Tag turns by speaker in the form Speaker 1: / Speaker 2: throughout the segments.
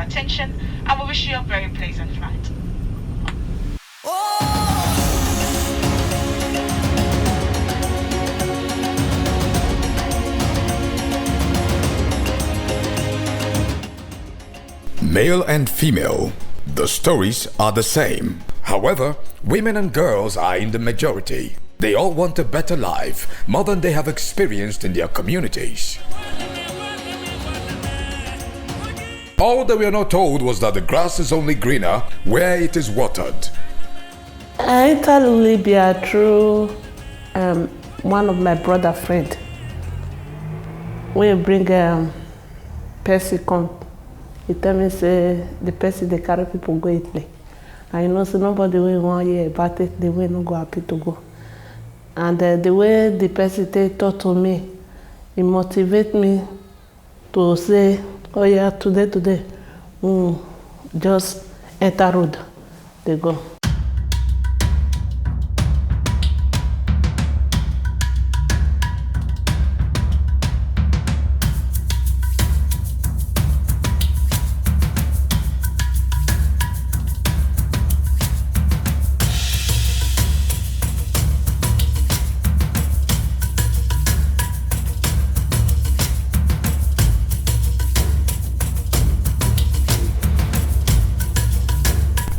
Speaker 1: attention, and we wish you a very pleasant flight.
Speaker 2: Male and female, the stories are the same. However, women and girls are in the majority. They all want a better life, more than they have experienced in their communities. All that we are not told was that the grass is only greener where it is watered.
Speaker 3: I entered Libya through one of my brother friend. We bring Percy come. He tell me say the Percy they carry people go Italy. And you know so nobody will want to hear about it, they will not go happy to go. And the way the Percy talk to me, it motivate me to say, oh yeah, today, just enter road, they go.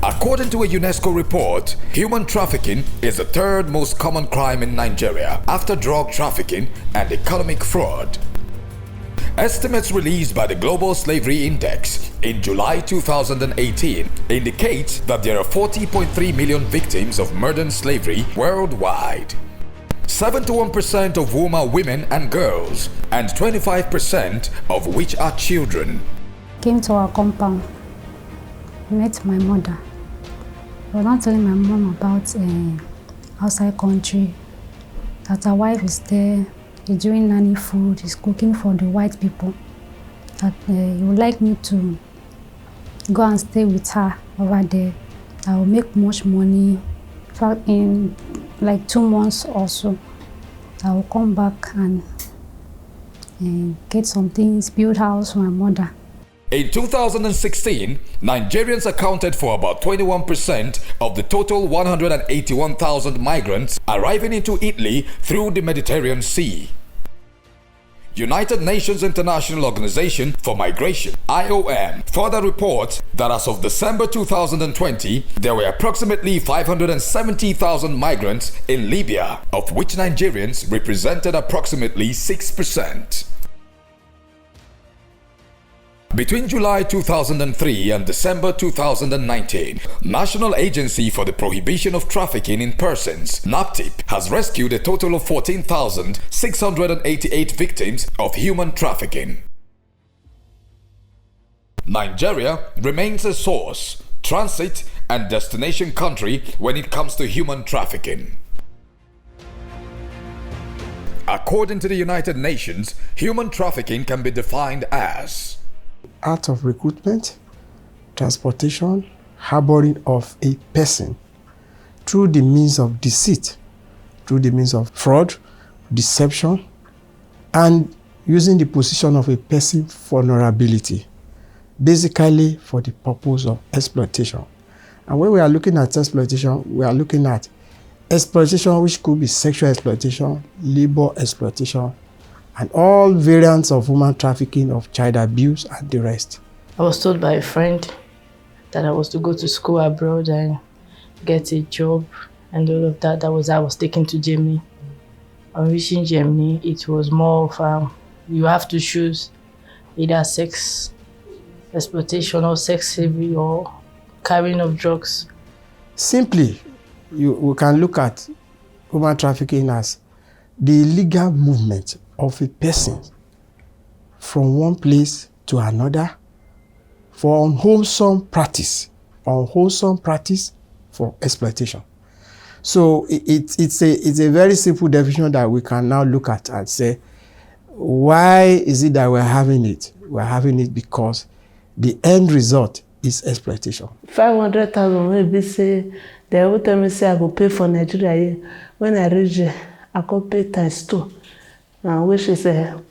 Speaker 2: According to a UNESCO report, human trafficking is the third most common crime in Nigeria after drug trafficking and economic fraud. Estimates released by the Global Slavery Index in July 2018 indicate that there are 40.3 million victims of modern slavery worldwide. 71% of whom are women and girls, and 25% of which are children.
Speaker 4: Came to our compound, met my mother. I was not telling my mom about outside country, that her wife is there, he's doing nanny food, he's cooking for the white people, that he would like me to go and stay with her over there. I will make much money. In like 2 months or so, I will come back and get some things, build house for my mother.
Speaker 2: In 2016, Nigerians accounted for about 21% of the total 181,000 migrants arriving into Italy through the Mediterranean Sea. United Nations International Organization for Migration, IOM, further reports that as of December 2020, there were approximately 570,000 migrants in Libya, of which Nigerians represented approximately 6%. Between July 2003 and December 2019, National Agency for the Prohibition of Trafficking in Persons, NAPTIP, has rescued a total of 14,688 victims of human trafficking. Nigeria remains a source, transit, and destination country when it comes to human trafficking. According to the United Nations, human trafficking can be defined as
Speaker 5: act of recruitment, transportation, harboring of a person through the means of deceit, through the means of fraud, deception, and using the position of a person's vulnerability, basically for the purpose of exploitation. And when we are looking at exploitation, we are looking at exploitation which could be sexual exploitation, labor exploitation, and all variants of human trafficking, of child abuse, and the rest.
Speaker 6: I was told by a friend that I was to go to school abroad and get a job and all of that. I was taken to Germany. On reaching Germany, it was more of you have to choose either sex exploitation or sex slavery or carrying of drugs.
Speaker 5: Simply, we can look at human trafficking as the illegal movement of a person from one place to another for unwholesome practice for exploitation. So it's a very simple definition that we can now look at and say, why is it that we're having it? We're having it because the end result is exploitation.
Speaker 3: 500,000 maybe say, they will tell me say I go pay for Nigeria. When I reach there, I go pay times 2. Which is the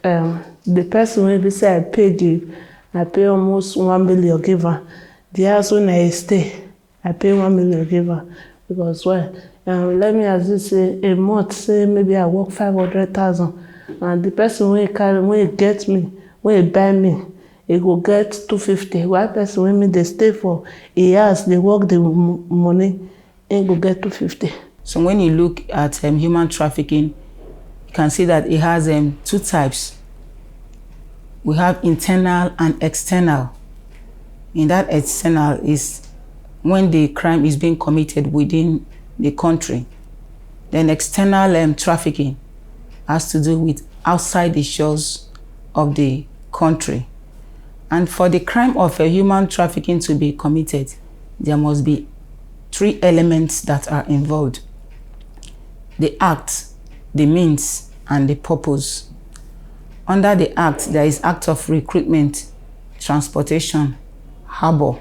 Speaker 3: person will be say I paid you I pay almost 1 million give her. The house when I stay, I pay 1 million give her. Because why? Let me as this say a month, say maybe I work 500,000. And the person when he get me, when he buy me, he go get 250. One person when me they stay for a years, they work the money, he go get 250.
Speaker 7: So when you look at human trafficking, you can see that it has two types. We have internal and external. In that external is when the crime is being committed within the country. Then external trafficking has to do with outside the shores of the country. And for the crime of human trafficking to be committed, there must be 3 elements that are involved: the act, the means, and the purpose. Under the act, there is act of recruitment, transportation, harbor,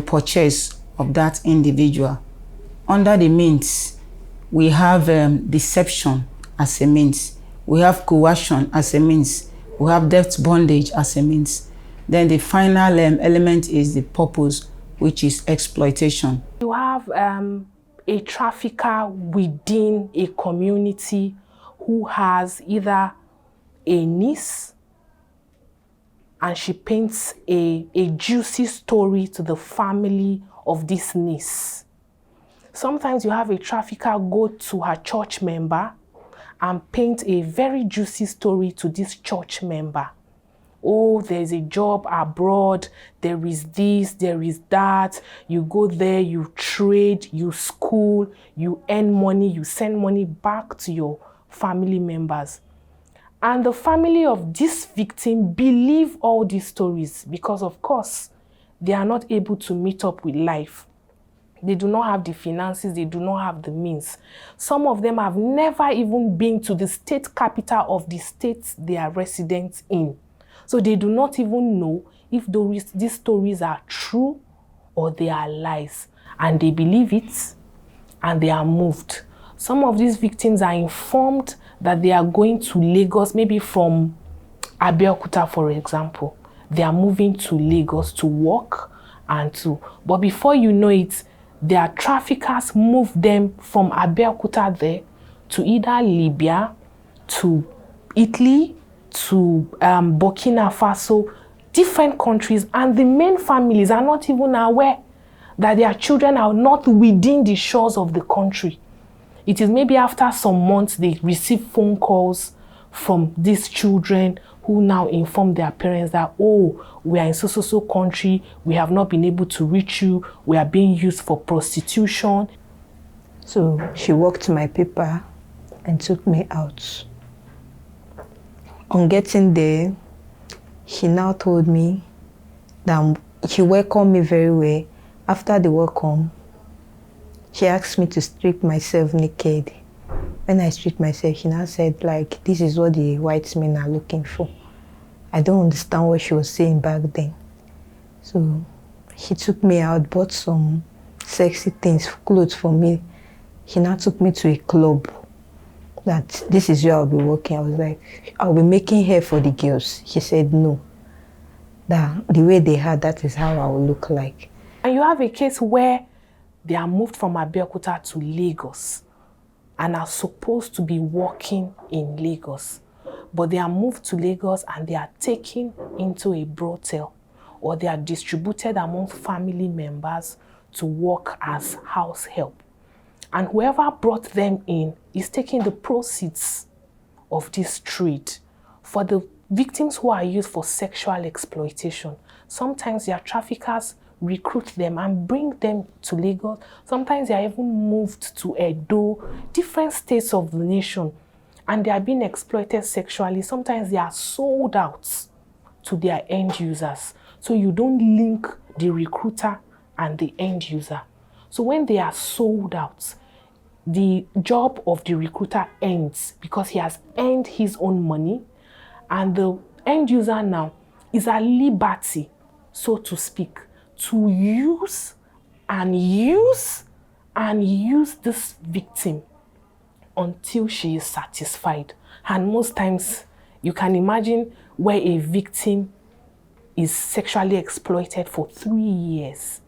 Speaker 7: purchase of that individual. Under the means, we have deception as a means. We have coercion as a means. We have debt bondage as a means. Then the final element is the purpose, which is exploitation.
Speaker 8: You have a trafficker within a community who has either a niece and she paints a juicy story to the family of this niece. Sometimes you have a trafficker go to her church member and paint a very juicy story to this church member. Oh, there's a job abroad, there is this, there is that. You go there, you trade, you school, you earn money, you send money back to your family members. And the family of this victim believe all these stories because, of course, they are not able to meet up with life. They do not have the finances, they do not have the means. Some of them have never even been to the state capital of the state they are residents in. So they do not even know if these stories are true or they are lies. And they believe it and they are moved. Some of these victims are informed that they are going to Lagos, maybe from Abeokuta, for example. They are moving to Lagos to work but before you know it, their traffickers move them from Abeokuta there to either Libya, to Italy, to Burkina Faso, different countries, and the main families are not even aware that their children are not within the shores of the country. It is maybe after some months they receive phone calls from these children who now inform their parents that, oh, we are in so country, we have not been able to reach you, we are being used for prostitution.
Speaker 9: So she walked my paper and took me out. On getting there, she now told me that she welcomed me very well. After the welcome, she asked me to strip myself naked. When I stripped myself, she now said, like, this is what the white men are looking for. I don't understand what she was saying back then. So she took me out, bought some sexy things, clothes for me. She now took me to a club. That this is where I'll be working. I was like, I'll be making hair for the girls. She said no. That the way they had, that is how I will look like.
Speaker 8: And you have a case where they are moved from Abeokuta to Lagos and are supposed to be working in Lagos. But they are moved to Lagos and they are taken into a brothel, or they are distributed among family members to work as house help. And whoever brought them in is taking the proceeds of this trade. For the victims who are used for sexual exploitation, sometimes their traffickers recruit them and bring them to Lagos. Sometimes they are even moved to Edo, different states of the nation, and they are being exploited sexually. Sometimes they are sold out to their end users. So you don't link the recruiter and the end user. So when they are sold out, the job of the recruiter ends because he has earned his own money, and the end user now is at liberty, so to speak, to use this victim until she is satisfied. And most times, you can imagine where a victim is sexually exploited for 3 years,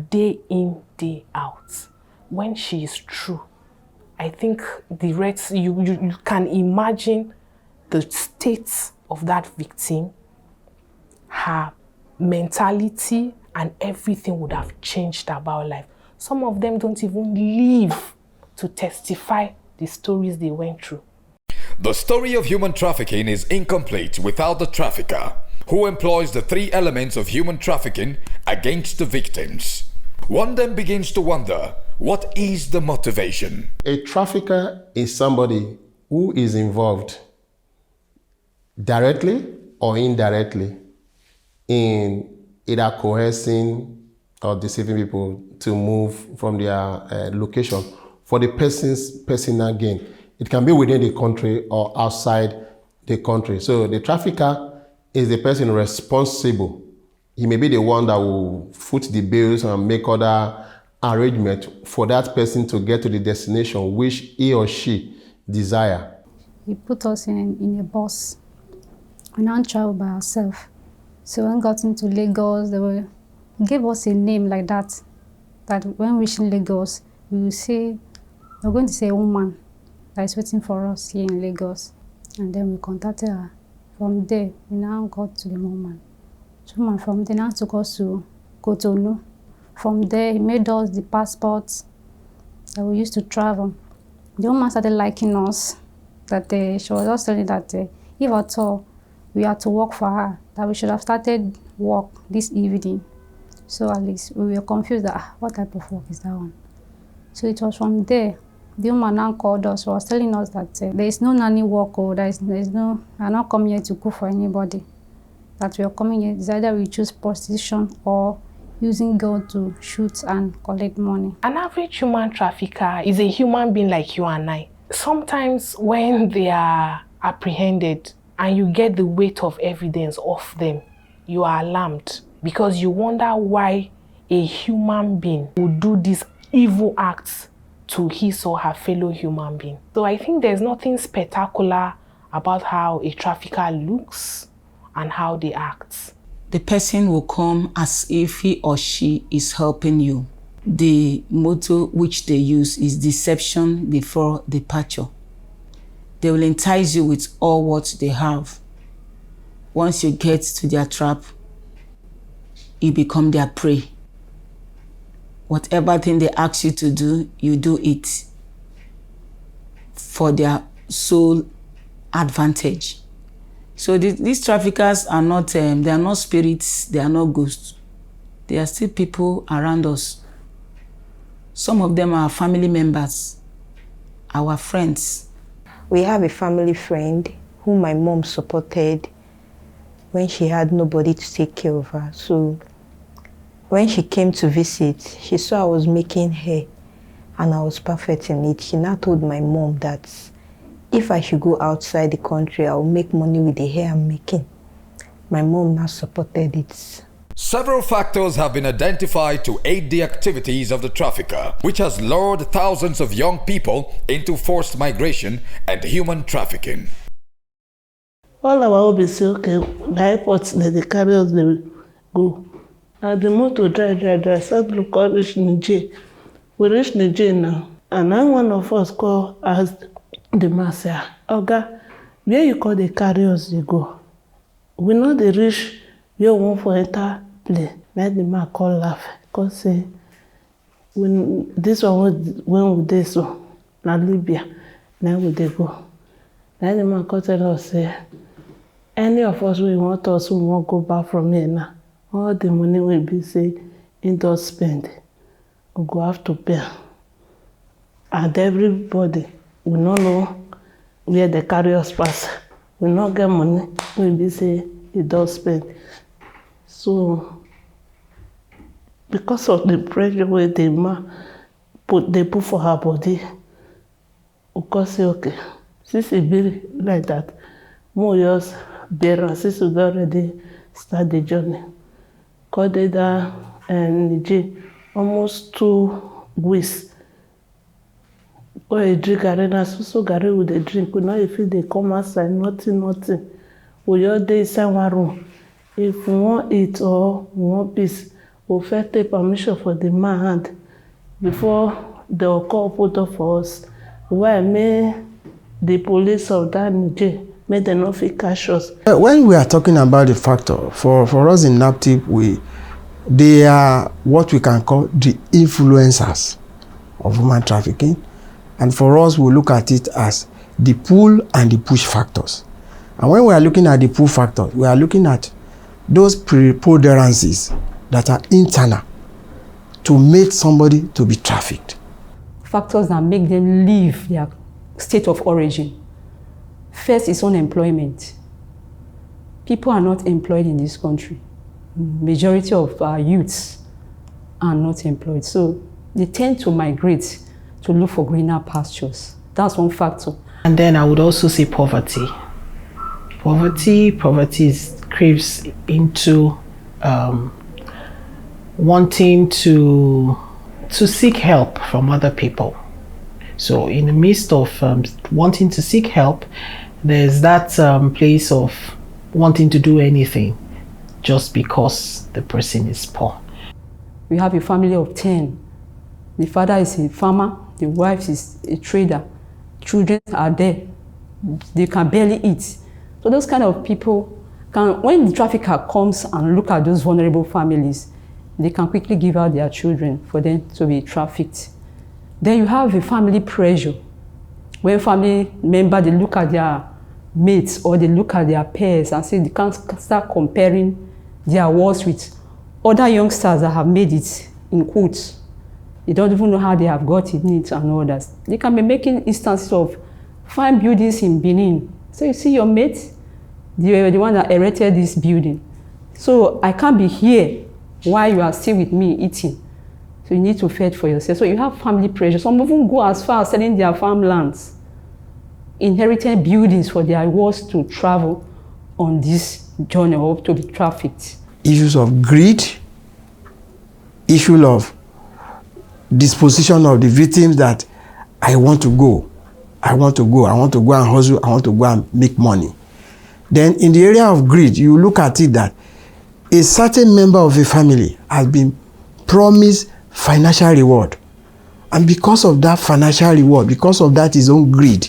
Speaker 8: day in, day out, when she is true, I think the rest, you can imagine the state of that victim, her mentality and everything would have changed about life. Some of them don't even live to testify the stories they went through.
Speaker 2: The story of human trafficking is incomplete without the trafficker, who employs the 3 elements of human trafficking against the victims. One then begins to wonder, what is the motivation?
Speaker 10: A trafficker is somebody who is involved directly or indirectly in either coercing or deceiving people to move from their location for the person's personal gain. It can be within the country or outside the country. So the trafficker is the person responsible. He may be the one that will foot the bills and make other arrangements for that person to get to the destination which he or she desire.
Speaker 4: He put us in a bus. We now travel by ourselves. So when we got into Lagos, they gave us a name like that when reaching Lagos, we're going to say a woman that is waiting for us here in Lagos. And then we contacted her. From there, we now got to the woman. The woman from there now took us to Cotonou. From there, he made us the passports that we used to travel. The woman started liking us. That she was just telling that if at all we had to work for her, that we should have started work this evening. So at least we were confused that what type of work is that one? So it was from there. The woman now called us, was telling us that there is no nanny work, or there is no, I'm not coming here to cook for anybody. That we are coming here, it's either we choose prostitution or using girl to shoot and collect money.
Speaker 8: An average human trafficker is a human being like you and I. Sometimes when they are apprehended and you get the weight of evidence off them, you are alarmed because you wonder why a human being would do these evil acts to his or her fellow human being. So I think there's nothing spectacular about how a trafficker looks and how they act.
Speaker 7: The person will come as if he or she is helping you. The motto which they use is deception before departure. They will entice you with all what they have. Once you get to their trap, you become their prey. Whatever thing they ask you to do, you do it for their sole advantage. So these traffickers are not, they are not spirits, they are not ghosts. They are still people around us. Some of them are family members, our friends.
Speaker 9: We have a family friend whom my mom supported when she had nobody to take care of her. So when she came to visit, she saw I was making hair and I was perfect in it. She now told my mom that if I should go outside the country, I will make money with the hair I'm making. My mom now supported it.
Speaker 2: Several factors have been identified to aid the activities of the trafficker, which has lured thousands of young people into forced migration and human trafficking.
Speaker 3: All our hobby say, okay, the airport, they carry us, they go. And the motor drive, start look all reach Niger. We reach Niger now. And then one of us call as the master, Oga, where you call the carry us, they go. We know they reach where we want for enter play. Let the man call laugh. Because say, when this one was when we did so, na Libya, now we dey go. Let the man call tell us, say, any of us we want us who won't go back from here now. All the money will be say in those spend. We go have to pay. And everybody will not know where the carry us pass. We not get money, we be say it does spend. So because of the pressure where the man put for her body, we can say okay, since it be like that, more years bear since we already start the journey. Cause they that Niger almost 2 weeks. Or a drink arena, so Gary with a drink. We know if they come outside, nothing. We all day inside one room. If we want eat or we want peace, we first take permission for the man hand before they will call put up for us. Why may the police of that Niger make them not fit catch us?
Speaker 5: When we are talking about the factor, for us in NAPTIP, they are what we can call the influencers of human trafficking. And for us, we look at it as the pull and the push factors. And when we are looking at the pull factors, we are looking at those preponderances that are internal to make somebody to be trafficked.
Speaker 11: Factors that make them leave their state of origin. First is unemployment. People are not employed in this country. Majority of our youths are not employed. So they tend to migrate to look for greener pastures. That's one factor.
Speaker 12: And then I would also say poverty. Poverty creeps into wanting to seek help from other people. So in the midst of wanting to seek help, there's that place of wanting to do anything just because the person is poor.
Speaker 11: We have a family of 10. The father is a farmer, the wife is a trader. Children are there. They can barely eat. So those kind of people when the trafficker comes and look at those vulnerable families, they can quickly give out their children for them to be trafficked. Then you have a family pressure. When family members, they look at their mates or they look at their peers and say they can't start comparing their words with other youngsters that have made it, in quotes. They don't even know how they have got it and all that. They can be making instances of fine buildings in Benin. So you see your mate, they were the one that erected this building. So I can't be here while you are still with me eating. So you need to fend for yourself. So you have family pressure. Some even go as far as selling their farmlands, inherited buildings for their wards to travel on this journey or to be trafficked.
Speaker 5: Issues of greed, issue of disposition of the victims that I want to go and hustle, I want to go and make money. Then in the area of greed, you look at it that a certain member of a family has been promised financial reward. And because of that financial reward, because of that his own greed,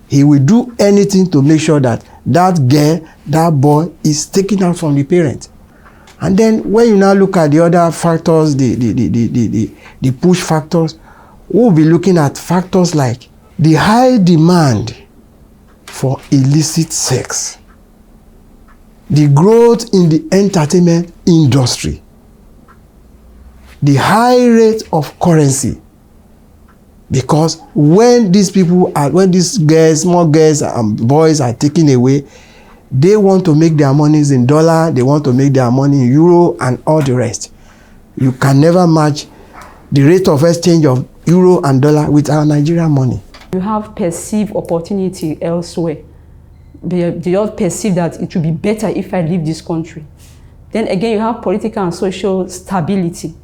Speaker 5: he will do anything to make sure that that girl, that boy is taken out from the parent. And then when you now look at the other factors, the push factors, we'll be looking at factors like the high demand for illicit sex, the growth in the entertainment industry, the high rate of currency. Because when these girls, small girls and boys are taken away, they want to make their monies in dollar, they want to make their money in euro and all the rest. You can never match the rate of exchange of euro and dollar with our Nigerian money.
Speaker 11: You have perceived opportunity elsewhere. They all perceive that it would be better if I leave this country. Then again, you have political and social stability,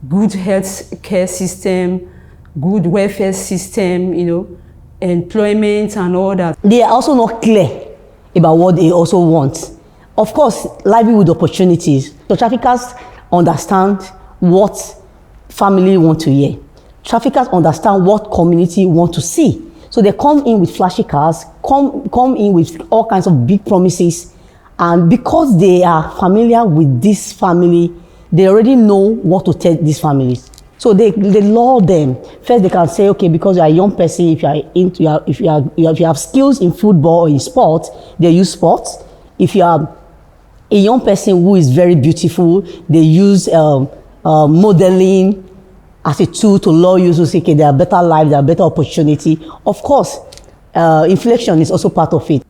Speaker 11: good health care system, good welfare system, employment and all that.
Speaker 13: They are also not clear about what they also want. Of course, livelihood opportunities. The traffickers understand what family want to hear. Traffickers understand what community want to see. So they come in with flashy cars, come in with all kinds of big promises. And because they are familiar with this family, they already know what to tell these families. So they lure them. First, they can say, okay, because you are a young person, if you have skills in football or in sport, they use sports. If you are a young person who is very beautiful, they use modeling as a tool to lure you to say, okay, there are better life, there are better opportunity. Of course, inflation is also part of it.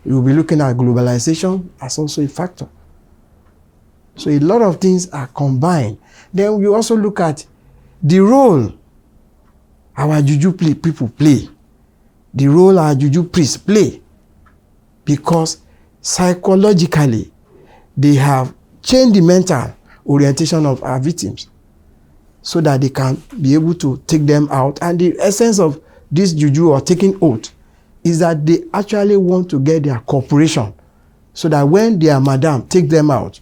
Speaker 5: You'll be looking at globalization as also a factor. So a lot of things are combined. Then we also look at the role our juju people play, the role our juju priests play, because psychologically they have changed the mental orientation of our victims so that they can be able to take them out. And the essence of this juju or taking oath is that they actually want to get their cooperation so that when their madam take them out,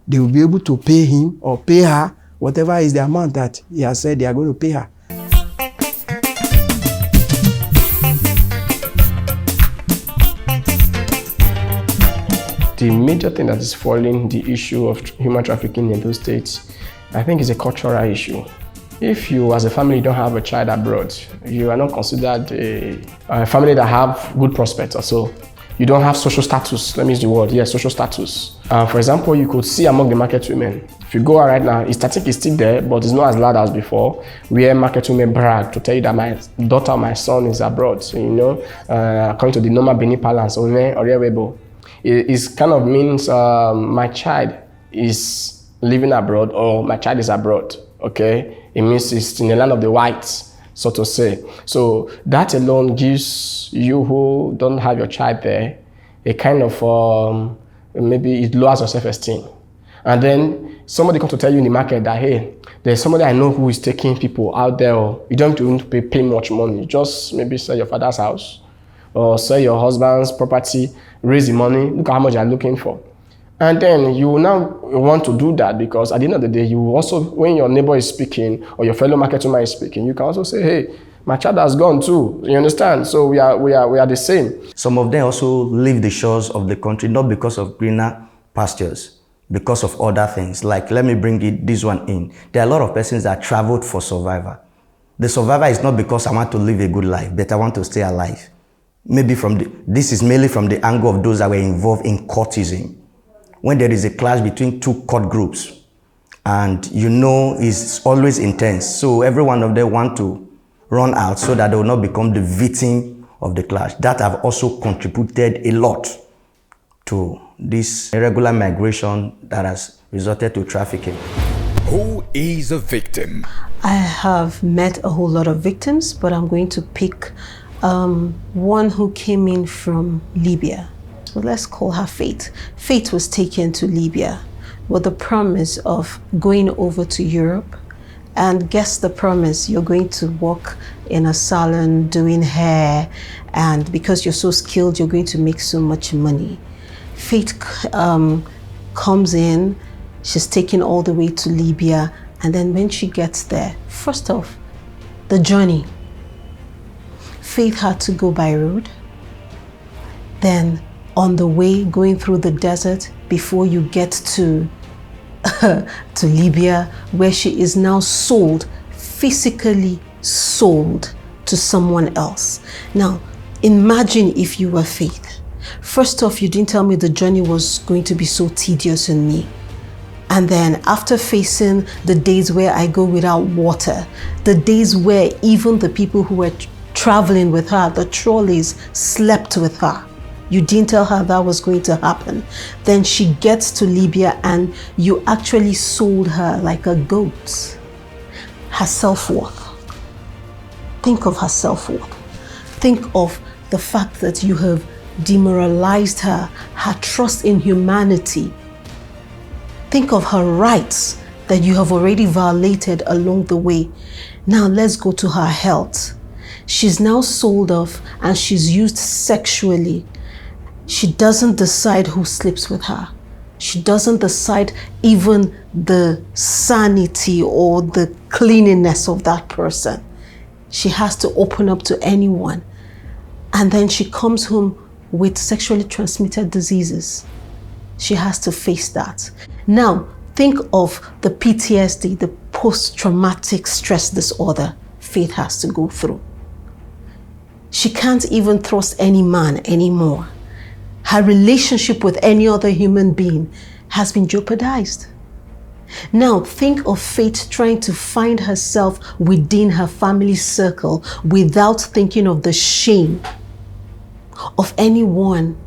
Speaker 5: they will be able to pay him or pay her whatever is the amount that he has said they are going to pay her.
Speaker 14: The major thing that is foiling the issue of human trafficking in those states, I think, is a cultural issue. If you, as a family, don't have a child abroad, you are not considered a family that have good prospects or so. You don't have social status, let me use the word, yes, social status. For example, you could see among the market women, if you go out right now, statistic is still there, but it's not as loud as before, where market women brag to tell you that my daughter or my son is abroad. So, you know, according to the normal Benin balance, it kind of means my child is living abroad or my child is abroad, okay? It means it's in the land of the whites, so to say. So that alone gives you who don't have your child there a kind of, maybe it lowers your self-esteem. And then somebody comes to tell you in the market that, hey, there's somebody I know who is taking people out there. You don't have to pay much money. You just maybe sell your father's house or sell your husband's property, raise the money, look how much you're looking for. And then you now want to do that because at the end of the day, you also, when your neighbor is speaking or your fellow market woman is speaking, you can also say, hey, my child has gone too. You understand? So we are the same.
Speaker 15: Some of them also leave the shores of the country, not because of greener pastures, because of other things. Like, let me bring this one in. There are a lot of persons that traveled for survival. The survivor is not because I want to live a good life, but I want to stay alive. Maybe this is mainly from the angle of those that were involved in courtism. When there is a clash between two court groups, and you know it's always intense, so every one of them want to run out so that they will not become the victim of the clash. That have also contributed a lot to this irregular migration that has resulted to trafficking.
Speaker 2: Who is a victim?
Speaker 16: I have met a whole lot of victims, but I'm going to pick one who came in from Libya. So let's call her Faith. Faith was taken to Libya with the promise of going over to Europe. And guess the promise, you're going to work in a salon doing hair, and because you're so skilled, you're going to make so much money. Faith comes in, she's taken all the way to Libya, and then when she gets there, first off, the journey. Faith had to go by road. Then on the way, going through the desert before you get to Libya, where she is now sold, physically sold to someone else. Now, imagine if you were Faith. First off, you didn't tell me the journey was going to be so tedious in me. And then after facing the days where I go without water, the days where even the people who were traveling with her, the trolleys, slept with her. You didn't tell her that was going to happen. Then she gets to Libya and you actually sold her like a goat. Her self-worth. Think of her self-worth. Think of the fact that you have demoralized her trust in humanity. Think of her rights that you have already violated along the way. Now let's go to her health. She's now sold off and she's used sexually. She doesn't decide who sleeps with her. She doesn't decide even the sanity or the cleanliness of that person. She has to open up to anyone. And then she comes home with sexually transmitted diseases. She has to face that. Now, think of the PTSD, the post-traumatic stress disorder Faith has to go through. She can't even trust any man anymore. Her relationship with any other human being has been jeopardized. Now think of Faith trying to find herself within her family circle without thinking of the shame of anyone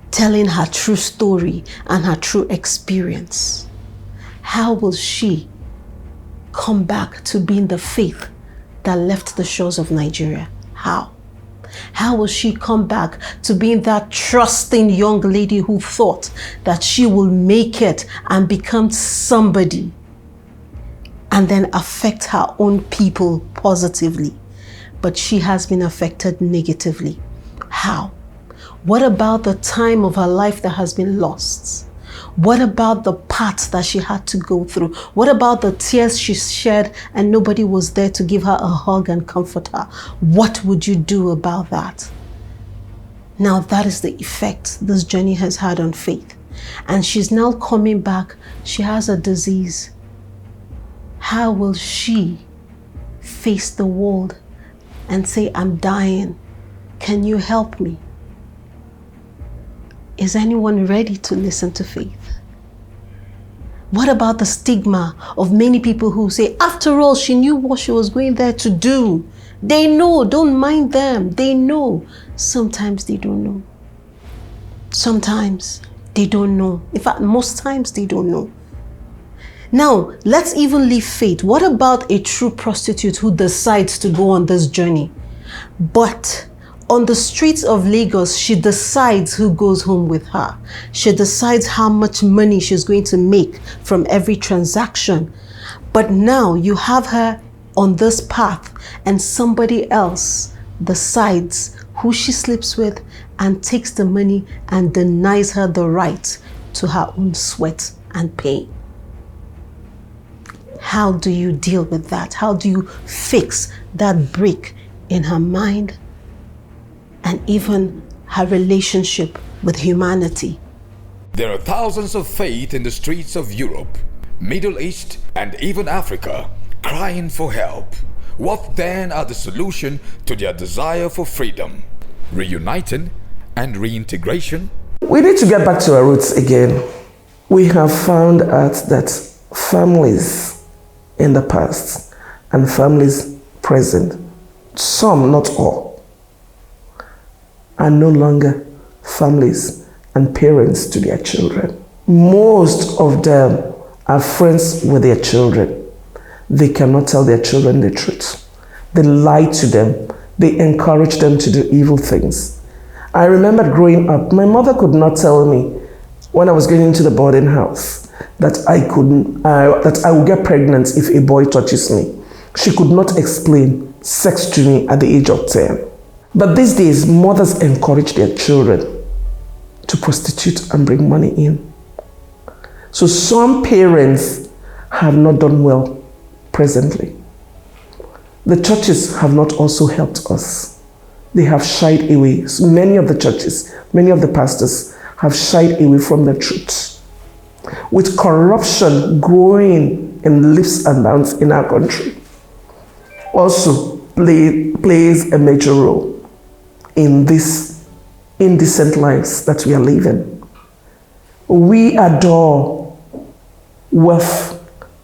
Speaker 16: telling her true story and her true experience. How will she come back to being the Faith that left the shores of Nigeria? How? How will she come back to being that trusting young lady who thought that she will make it and become somebody and then affect her own people positively? But she has been affected negatively. How? What about the time of her life that has been lost? What about the path that she had to go through? What about the tears she shed and nobody was there to give her a hug and comfort her? What would you do about that? Now that is the effect this journey has had on Faith. And she's now coming back. She has a disease. How will she face the world and say, I'm dying? Can you help me? Is anyone ready to listen to Faith? What about the stigma of many people who say, after all, she knew what she was going there to do. They know, don't mind them. They know. Sometimes they don't know. Sometimes they don't know. In fact, most times they don't know. Now, let's even leave Faith. What about a true prostitute who decides to go on this journey? But on the streets of Lagos, she decides who goes home with her. She decides how much money she's going to make from every transaction. But now you have her on this path and somebody else decides who she sleeps with and takes the money and denies her the right to her own sweat and pain. How do you deal with that? How do you fix that break in her mind and even her relationship with humanity?
Speaker 2: There are thousands of Faith in the streets of Europe, Middle East, and even Africa, crying for help. What then are the solution to their desire for freedom, reuniting, and reintegration?
Speaker 17: We need to get back to our roots again. We have found out that families in the past and families present, some, not all, are no longer families and parents to their children. Most of them are friends with their children. They cannot tell their children the truth. They lie to them. They encourage them to do evil things. I remember growing up, my mother could not tell me when I was going into the boarding house that I would get pregnant if a boy touches me. She could not explain sex to me at the age of 10. But these days, mothers encourage their children to prostitute and bring money in. So some parents have not done well presently. The churches have not also helped us. They have shied away. So many of the churches, many of the pastors have shied away from the truth. With corruption growing in leaps and bounds in our country, also plays a major role in these indecent lives that we are living. We adore wealth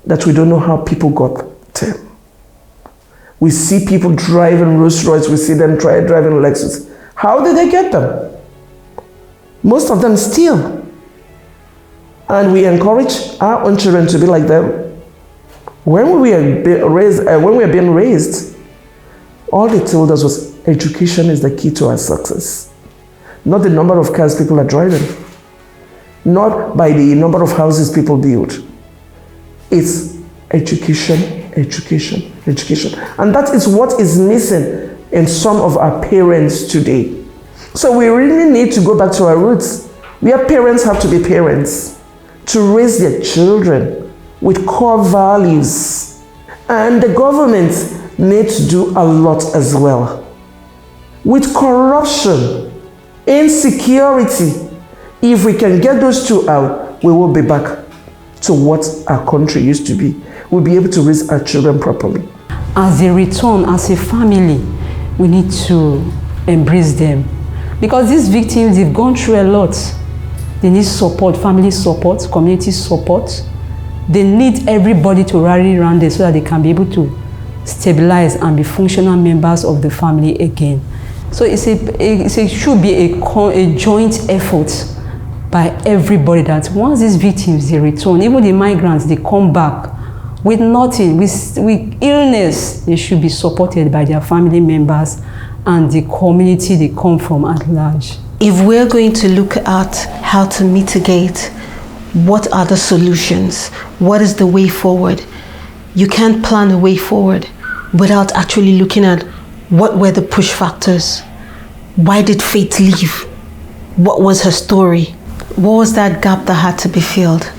Speaker 17: that we don't know how people got them. We see people driving Rolls Royce, we see them driving Lexus. How did they get them? Most of them steal. And we encourage our own children to be like them. When we are being raised, all they told us was education is the key to our success. Not the number of cars people are driving. Not by the number of houses people build. It's education, education, education. And that is what is missing in some of our parents today. So we really need to go back to our roots. Where parents have to be parents to raise their children with core values. And the government needs to do a lot as well. With corruption, insecurity, if we can get those two out, we will be back to what our country used to be. We'll be able to raise our children properly.
Speaker 11: As a return, as a family, we need to embrace them. Because these victims, they've gone through a lot. They need support, family support, community support. They need everybody to rally around them so that they can be able to stabilize and be functional members of the family again. So it should be a joint effort by everybody that once these victims, they return, even the migrants, they come back with nothing, with illness, they should be supported by their family members and the community they come from at large.
Speaker 16: If we're going to look at how to mitigate, what are the solutions? What is the way forward? You can't plan a way forward without actually looking at what were the push factors. Why did Faith leave? What was her story? What was that gap that had to be filled?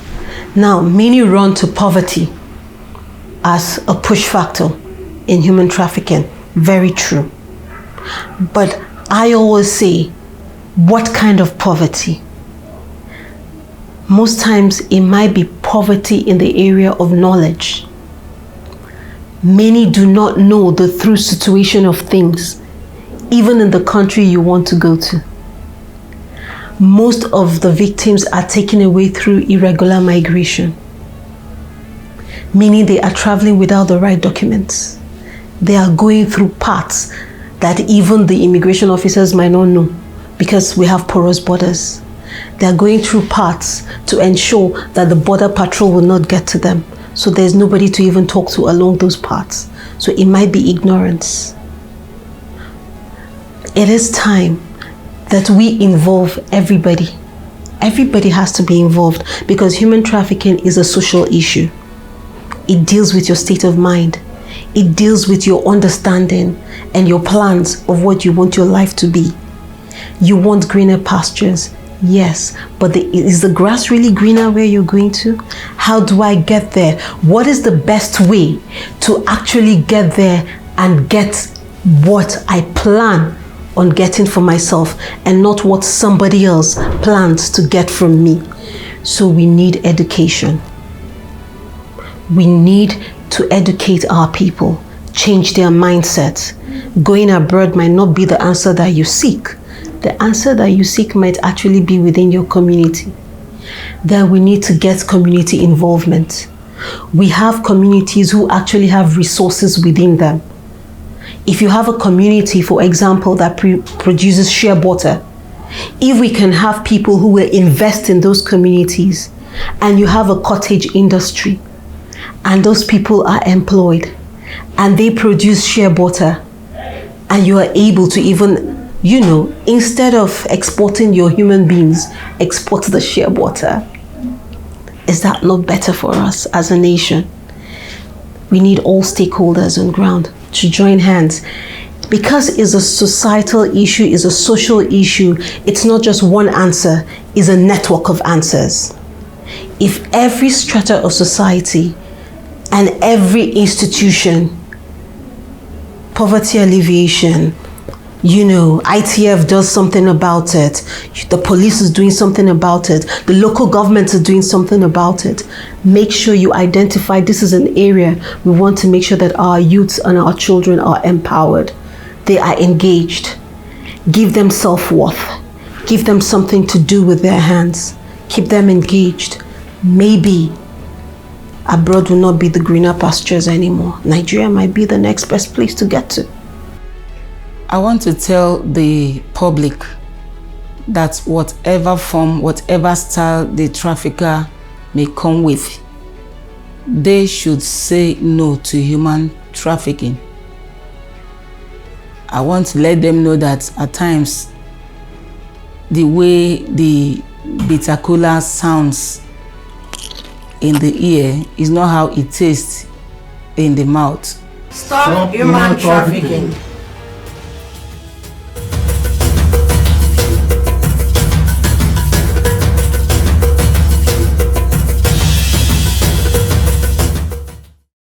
Speaker 16: Now, many run to poverty as a push factor in human trafficking. Very true. But I always say, what kind of poverty? Most times it might be poverty in the area of knowledge. Many do not know the true situation of things, even in the country you want to go to. Most of the victims are taken away through irregular migration, meaning they are traveling without the right documents. They are going through paths that even the immigration officers might not know because we have porous borders. They are going through paths to ensure that the border patrol will not get to them. So there's nobody to even talk to along those paths. So it might be ignorance. It is time that we involve everybody. Everybody has to be involved because human trafficking is a social issue. It deals with your state of mind. It deals with your understanding and your plans of what you want your life to be. You want greener pastures, yes, but is the grass really greener where you're going to? How do I get there? What is the best way to actually get there and get what I plan on getting for myself and not what somebody else plans to get from me? So we need education. We need to educate our people, change their mindsets. Going abroad might not be the answer that you seek. The answer that you seek might actually be within your community. Then we need to get community involvement. We have communities who actually have resources within them. If you have a community, for example, that produces shea butter, if we can have people who will invest in those communities, and you have a cottage industry, and those people are employed, and they produce shea butter, and you are able to even, instead of exporting your human beings, export the shea butter. Is that not better for us as a nation? We need all stakeholders on ground to join hands. Because it's a societal issue, it's a social issue, it's not just one answer, it's a network of answers. If every strata of society and every institution, poverty alleviation, ITF does something about it, the police is doing something about it, the local government is doing something about it. Make sure you identify this is an area we want to make sure that our youths and our children are empowered. They are engaged. Give them self-worth. Give them something to do with their hands. Keep them engaged. Maybe abroad will not be the greener pastures anymore. Nigeria might be the next best place to get to.
Speaker 7: I want to tell the public that whatever form, whatever style the trafficker may come with, they should say no to human trafficking. I want to let them know that at times, the way the bitter cola sounds in the ear is not how it tastes in the mouth.
Speaker 18: Stop human trafficking.